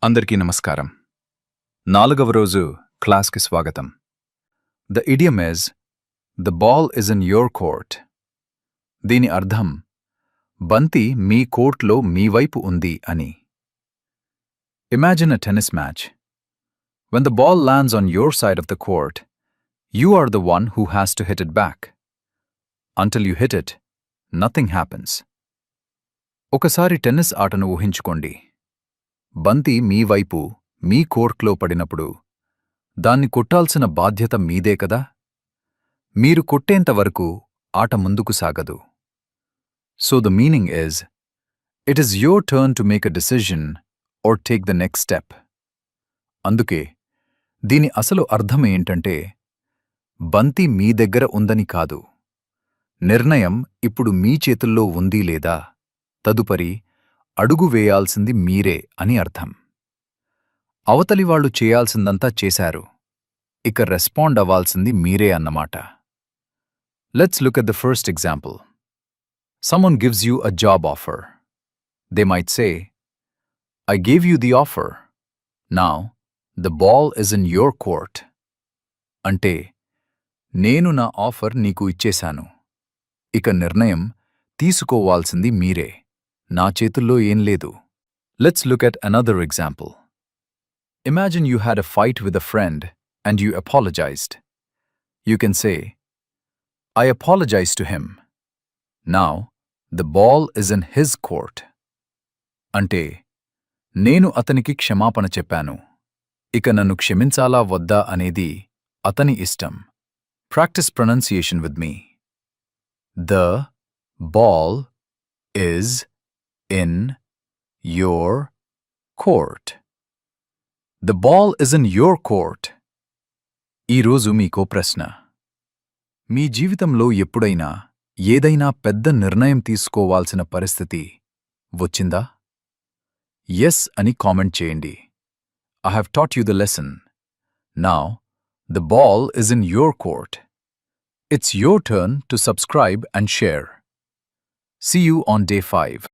అందరికీ నమస్కారం. 4వ రోజు క్లాస్కి స్వాగతం. The idiom is the ball is in your court. దీని అర్థం బంతి మీ కోర్ట్లో మీ వైపు ఉంది అని. Imagine a tennis match. When the ball lands on your side of the court, you are the one who has to hit it back. Until you hit it, nothing happens. ఒకసారి టెన్నిస్ ఆటను ఊహించుకోండి. బంతి మీ వైపు మీ కోర్ట్లో పడినప్పుడు దాన్ని కొట్టాల్సిన బాధ్యత మీదే కదా. మీరు కొట్టేంతవరకు ఆట ముందుకు సాగదు. So the meaning is, it is your turn to make a decision or take the next step. అందుకే దీని అసలు అర్థం ఏంటంటే, బంతి మీ దగ్గర ఉందని కాదు, నిర్ణయం ఇప్పుడు మీ చేతుల్లో ఉంది లేదా తదుపరి అడుగు వేయాల్సింది మీరే అని అర్థం. అవతలివాళ్లు చేయాల్సిందంతా చేశారు, ఇక రెస్పాండ్ అవ్వాల్సింది మీరే అన్నమాట. Let's look at the first example. Someone gives you a job offer. They might say, I gave you the offer, now the ball is in your court. అంటే, నేను నా ఆఫర్ నీకు ఇచ్చేశాను, ఇక నిర్ణయం తీసుకోవాల్సింది మీరే, నా చేతుల్లో ఏం లేదు. Let's look at another example. Imagine you had a fight with a friend and you apologized. You can say, I apologize to him. Now, the ball is in his court. అంటే, నేను అతనికి క్షమాపణ చెప్పాను, ఇక నన్ను క్షమించాలా వద్దా అనేది అతని ఇష్టం. Practice pronunciation with me. The ball is in your court. The ball is in your court. ఈరోజు మీకో ప్రశ్న. మీ జీవితంలో ఎప్పుడైనా ఏదైనా పెద్ద నిర్ణయం తీసుకోవాల్సిన పరిస్థితి వచ్చిందా? ఎస్ అని కామెంట్ చేయండి. I have taught you the lesson. Now, the ball is in your court. It's your turn to subscribe and share. See you on day 5.